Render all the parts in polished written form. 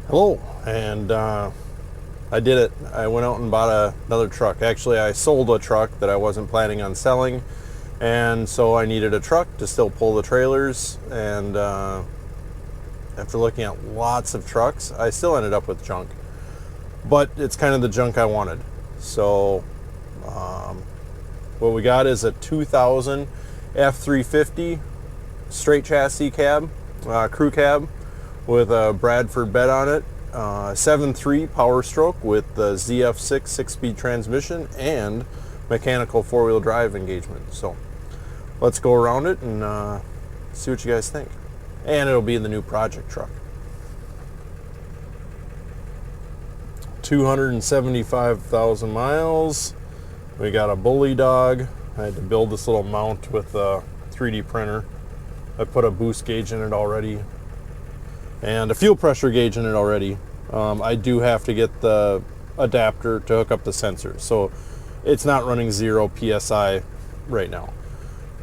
Hello, and I did it. I went out and bought another truck. Actually, I sold a truck that I wasn't planning on selling, and so I needed a truck to still pull the trailers. And after looking at lots of trucks, I still ended up with junk, but it's kind of the junk I wanted. So what we got is a 2000 F350 straight chassis cab, crew cab, with a Bradford bed on it, 7.3 powerstroke with the ZF6 6-speed transmission and mechanical four-wheel drive engagement. So let's go around it and see what you guys think. And it'll be in the new project truck. 275,000 miles. We got a bully dog. I had to build this little mount with a 3D printer. I put a boost gauge in it already and a fuel pressure gauge in it already. I do have to get the adapter to hook up the sensor, so it's not running 0 PSI right now.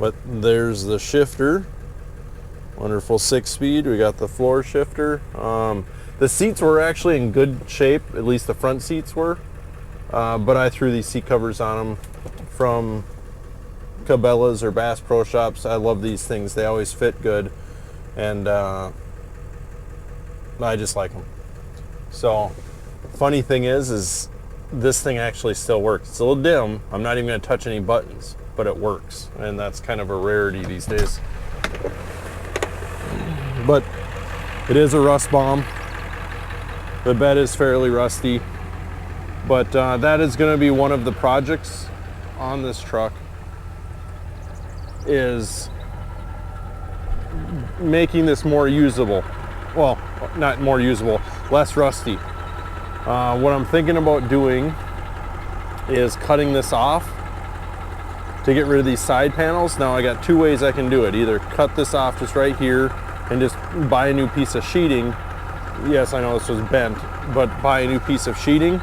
But there's the shifter, wonderful 6-speed. We got the floor shifter. The seats were actually in good shape, at least the front seats were, but I threw these seat covers on them from Cabela's or Bass Pro Shops. I love these things. They always fit good, and I just like them. So funny thing is this thing actually still works. It's a little dim. I'm not even going to touch any buttons, but it works, and that's kind of a rarity these days. But it is a rust bomb. The bed is fairly rusty, but that is going to be one of the projects on this truck, is making this more usable. Well, not more usable, less rusty. What I'm thinking about doing is cutting this off to get rid of these side panels. Now I got two ways I can do it. Either cut this off just right here and just buy a new piece of sheeting. Yes, I know this was bent, but buy a new piece of sheeting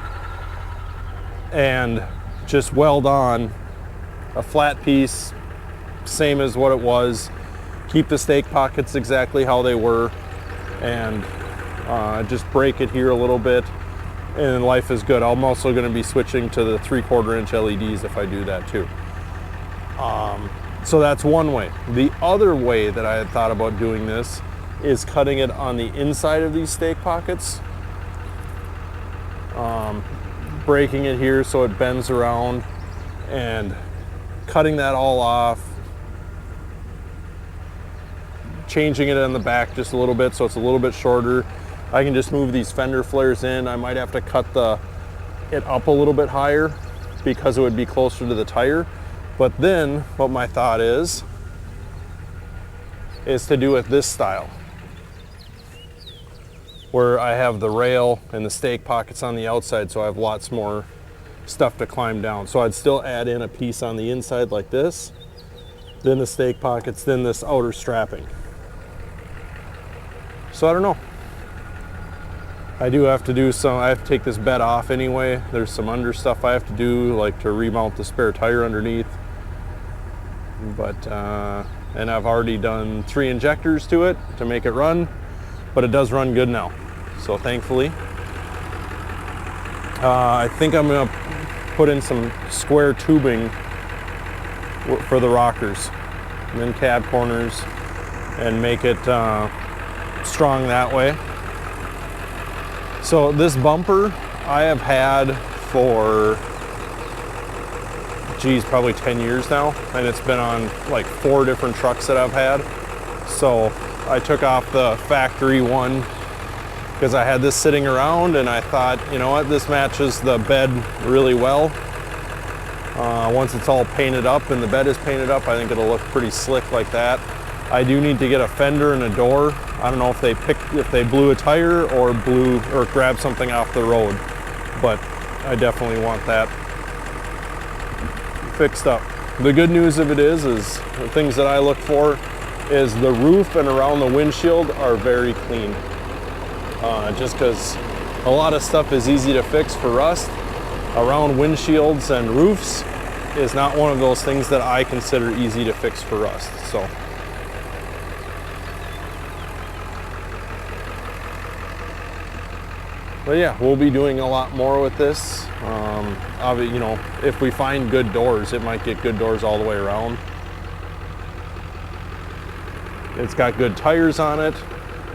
and just weld on a flat piece, same as what it was. Keep the stake pockets exactly how they were, and just break it here a little bit, and life is good. I'm also going to be switching to the 3/4 inch LEDs if I do that too. So that's one way. The other way that I had thought about doing this is cutting it on the inside of these stake pockets, breaking it here so it bends around, and cutting that all off, changing it on the back just a little bit so it's a little bit shorter. I can just move these fender flares in. I might have to cut it up a little bit higher because it would be closer to the tire. But then what my thought is to do it this style, where I have the rail and the stake pockets on the outside, so I have lots more stuff to climb down. So I'd still add in a piece on the inside like this, then the stake pockets, then this outer strapping. So I don't know. I do have to do I have to take this bed off anyway. There's some under stuff I have to do, like to remount the spare tire underneath. But, and I've already done 3 injectors to it to make it run, but it does run good now. So thankfully, I think I'm gonna put in some square tubing for the rockers, and then cab corners, and make it strong that way. So this bumper I have had for, geez, probably 10 years now, and it's been on like 4 different trucks that I've had. So I took off the factory one because I had this sitting around, and I thought, you know what, this matches the bed really well. Once it's all painted up and the bed is painted up, I think it'll look pretty slick like that. I do need to get a fender and a door. I don't know if they blew a tire or grabbed something off the road, but I definitely want that fixed up. The good news of it is the things that I look for is the roof and around the windshield are very clean. Just because a lot of stuff is easy to fix for rust, around windshields and roofs is not one of those things that I consider easy to fix for rust. So But yeah, we'll be doing a lot more with this. You know, if we find good doors, it might get good doors all the way around. It's got good tires on it.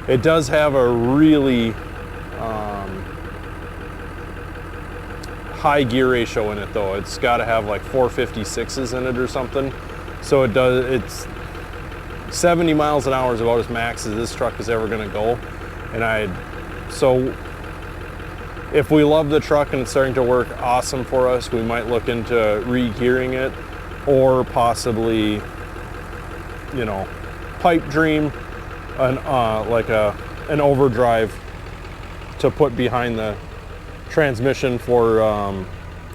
It does have a really high gear ratio in it though. It's got to have like 456s in it or something. So it's 70 miles an hour is about as max as this truck is ever going to go. So if we love the truck and it's starting to work awesome for us, we might look into re-gearing it, or possibly, you know, pipe dream like an overdrive to put behind the transmission for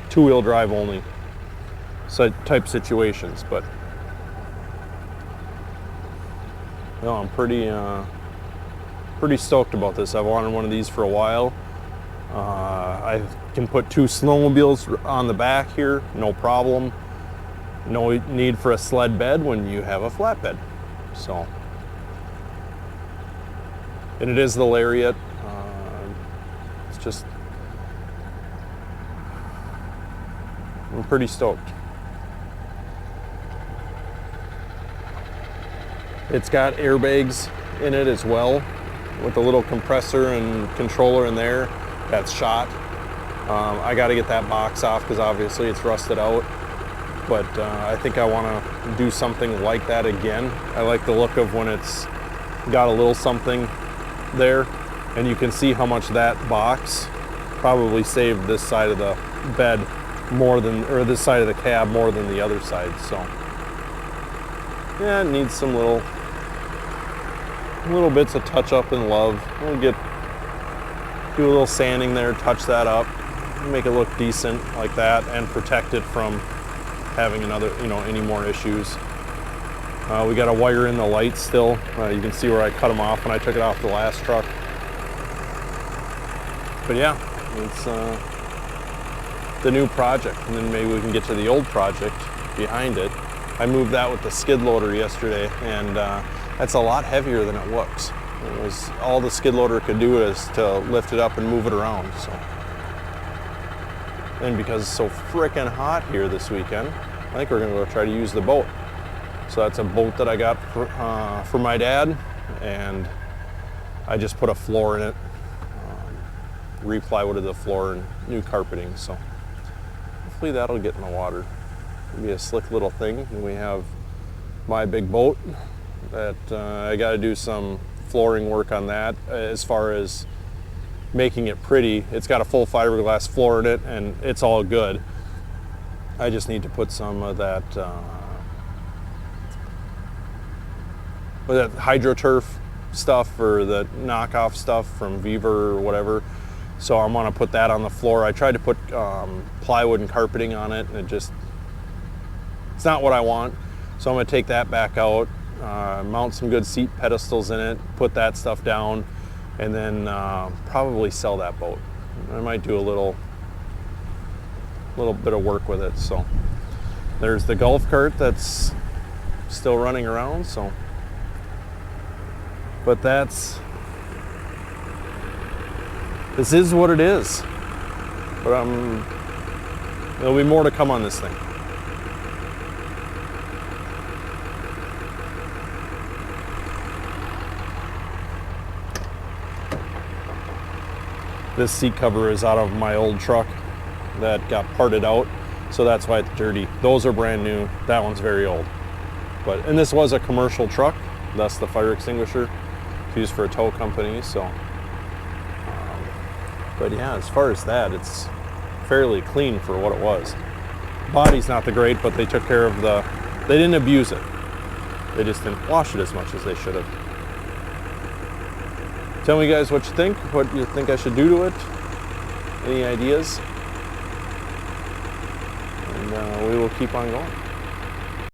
two-wheel drive only type situations. But no, I'm pretty stoked about this. I've wanted one of these for a while. I can put 2 snowmobiles on the back here, no problem. No need for a sled bed when you have a flatbed. So, and it is the Lariat. It's just, I'm pretty stoked. It's got airbags in it as well, with a little compressor and controller in there that's shot. I got to get that box off because obviously it's rusted out. But I think I want to do something like that again. I like the look of when it's got a little something there, and you can see how much that box probably saved this side of the bed more than, or this side of the cab more than the other side. So yeah, it needs some little bits of touch up and love. We'll do a little sanding there, touch that up, make it look decent like that, and protect it from having any more issues. We got to wire in the lights still. You can see where I cut them off when I took it off the last truck. But yeah, it's the new project, and then maybe we can get to the old project behind it. I moved that with the skid loader yesterday, and that's a lot heavier than it looks. All the skid loader could do is to lift it up and move it around. So, and because it's so frickin' hot here this weekend, I think we're gonna go try to use the boat. So that's a boat that I got for my dad, and I just put a floor in it, re-plywooded the floor and new carpeting. So hopefully that'll get in the water. It'll be a slick little thing. And we have my big boat that I got to do some flooring work on that as far as making it pretty. It's got a full fiberglass floor in it, and it's all good. I just need to put some of that HydroTurf stuff, or the knockoff stuff from Viva or whatever. So I'm gonna put that on the floor. I tried to put plywood and carpeting on it, and it's not what I want. So I'm gonna take that back out, mount some good seat pedestals in it, put that stuff down, and then probably sell that boat. I might do a little bit of work with it. So there's the golf cart that's still running around. So, but this is what it is. But there'll be more to come on this thing. This seat cover is out of my old truck that got parted out, so that's why it's dirty. Those are brand new. That one's very old. And this was a commercial truck, thus the fire extinguisher. It's used for a tow company. So, but yeah, as far as that, it's fairly clean for what it was. Body's not the great, but they took care of they didn't abuse it. They just didn't wash it as much as they should have. Tell me guys what you think I should do to it. Any ideas? And we will keep on going.